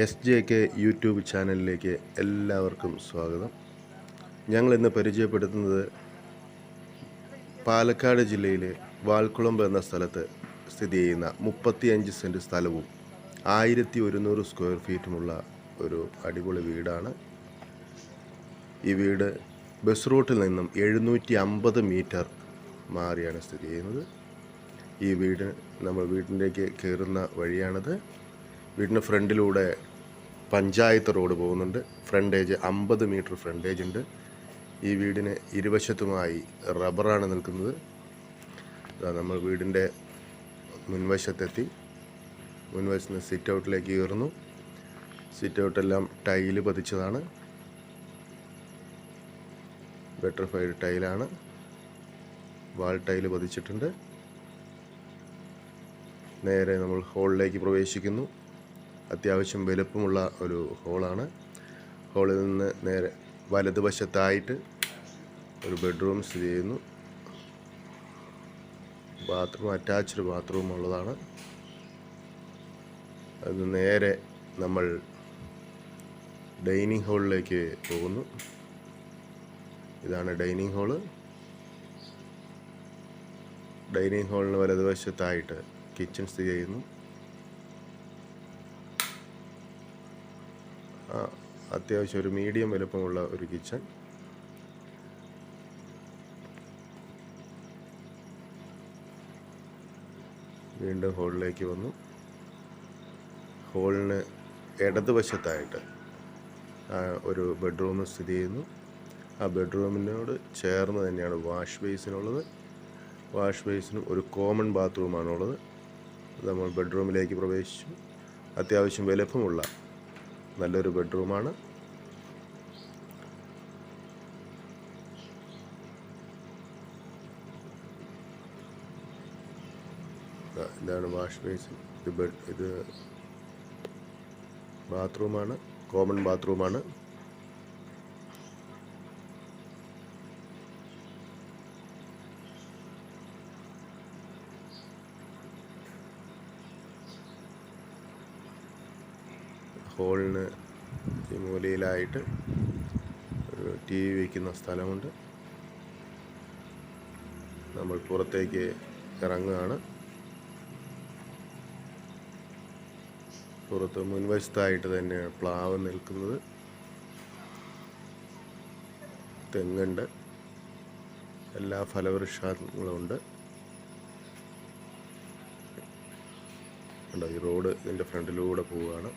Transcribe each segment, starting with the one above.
SJK YouTube ചാനലിലേക്ക് എല്ലാവർക്കും സ്വാഗതം. ഞങ്ങളിന്ന് പരിചയപ്പെടുത്തുന്നത് പാലക്കാട് ജില്ലയിലെ വാൽക്കുളമ്പ് എന്ന സ്ഥലത്ത് സ്ഥിതി ചെയ്യുന്ന 35 സെൻറ്റ് സ്ഥലവും 1100 സ്ക്വയർ ഫീറ്റുമുള്ള ഒരു അടിപൊളി വീടാണ്. ഈ വീട് ബസ് റൂട്ടിൽ നിന്നും 750 മീറ്റർ മാറിയാണ് സ്ഥിതി ചെയ്യുന്നത്. ഈ വീട് നമ്മൾ വീട്ടിലേക്ക് കയറുന്ന വഴിയാണത്. വീടിൻ്റെ ഫ്രണ്ടിലൂടെ പഞ്ചായത്ത് റോഡ് പോകുന്നുണ്ട്. ഫ്രണ്ടേജ് 50 മീറ്റർ ഫ്രണ്ടേജ് ഉണ്ട്. ഈ വീടിന് ഇരുവശത്തുമായി റബ്ബറാണ് നിൽക്കുന്നത്. നമ്മൾ വീടിൻ്റെ മുൻവശത്തെത്തി. മുൻവശത്ത് നിന്ന് സിറ്റ് ഔട്ടിലേക്ക് കയറുന്നു. സിറ്റ് ഔട്ടെല്ലാം ടൈല് പതിച്ചതാണ്. ബട്ടർഫ്ലൈ ടൈലാണ്. വാൾ ടൈല് പതിച്ചിട്ടുണ്ട്. നേരെ നമ്മൾ ഹോളിലേക്ക് പ്രവേശിക്കുന്നു. അത്യാവശ്യം വലുപ്പമുള്ള ഒരു ഹോളാണ്. ഹോളിൽ നിന്ന് നേരെ വലതുവശത്തായിട്ട് ഒരു ബെഡ്റൂം സ്ഥിതി ചെയ്യുന്നു. ബാത്റൂം അറ്റാച്ച്ഡ് ബാത്റൂം ഉള്ളതാണ്. അത് നേരെ നമ്മൾ ഡൈനിങ് ഹാളിലേക്ക് പോകുന്നു. ഇതാണ് ഡൈനിങ് ഹാള്. ഡൈനിങ് ഹാളിന് വലതുവശത്തായിട്ട് കിച്ചൺ സ്ഥിതി ചെയ്യുന്നു. അത്യാവശ്യം ഒരു മീഡിയം വലുപ്പമുള്ള ഒരു കിച്ചൺ. വീണ്ടും ഹോളിലേക്ക് വന്നു. ഹോളിന് ഇടതുവശത്തായിട്ട് ഒരു ബെഡ്റൂം സ്ഥിതി ചെയ്യുന്നു. ആ ബെഡ്റൂമിനോട് ചേർന്ന് തന്നെയാണ് വാഷ് ബേസിനുള്ളത്. വാഷ് ബേസിനും ഒരു കോമൺ ബാത്റൂമാണുള്ളത്. നമ്മൾ ബെഡ്റൂമിലേക്ക് പ്രവേശിച്ചു. അത്യാവശ്യം വലുപ്പമുള്ള നല്ലൊരു ബെഡ്റൂമാണ്. ഇതാണ് വാഷ് ബേസിൻ. ഇത് ബാത്റൂമാണ്, കോമൺ ബാത്റൂമാണ്. ഹോളിന് ഈ മൂലയിലായിട്ട് ഒരു TV വയ്ക്കുന്ന സ്ഥലമുണ്ട്. നമ്മൾ പുറത്തേക്ക് ഇറങ്ങുകയാണ്. പുറത്ത് മുൻവശത്തായിട്ട് തന്നെയാണ് പ്ലാവ് നിൽക്കുന്നത്. തെങ്ങുണ്ട്. എല്ലാ ഫലവൃക്ഷങ്ങളും ഉണ്ട്. ഈ റോഡ് ഇതിൻ്റെ ഫ്രണ്ടിലൂടെ പോവുകയാണ്.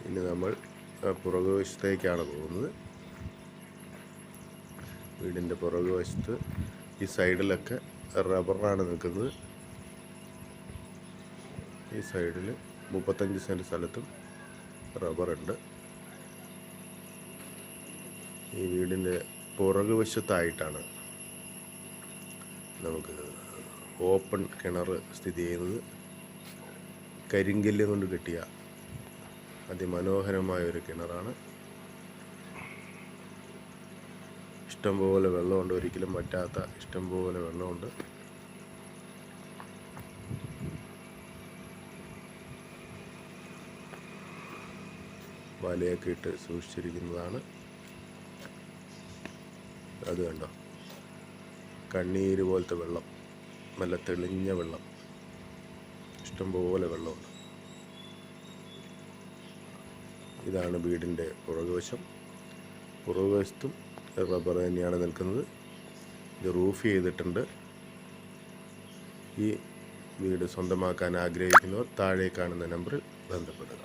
ഇനി നമ്മൾ പുറകുവശത്തേക്കാണ് പോകുന്നത്. വീടിൻ്റെ പുറകുവശത്ത് ഈ സൈഡിലൊക്കെ റബ്ബറാണ് നിൽക്കുന്നത്. ഈ സൈഡിൽ 35 സെൻറ്റ് സ്ഥലത്തും റബ്ബറുണ്ട്. ഈ വീടിൻ്റെ പുറകുവശത്തായിട്ടാണ് നമുക്ക് ഓപ്പൺ കിണർ സ്ഥിതി ചെയ്യുന്നത്. കരിങ്കല്ല് കൊണ്ട് കെട്ടിയ അതിമനോഹരമായ ഒരു കിണറാണ്. ഇഷ്ടംപോലെ വെള്ളമുണ്ട്. ഒരിക്കലും വറ്റാത്ത ഇഷ്ടംപോലെ വെള്ളമുണ്ട്. വലയൊക്കെ ഇട്ട് സൂക്ഷിച്ചിരിക്കുന്നതാണ്. അത് കണ്ടോ, കണ്ണീര് പോലത്തെ വെള്ളം, നല്ല തെളിഞ്ഞ വെള്ളം, ഇഷ്ടംപോലെ വെള്ളമുണ്ട്. ഇതാണ് വീടിൻ്റെ പുറകുവശം. പുറകുവശത്തും റബ്ബർ തന്നെയാണ് നിൽക്കുന്നത്. ഇത് റൂഫ് ചെയ്തിട്ടുണ്ട്. ഈ വീട് സ്വന്തമാക്കാൻ ആഗ്രഹിക്കുന്നവർ താഴെ കാണുന്ന നമ്പറിൽ ബന്ധപ്പെടുക.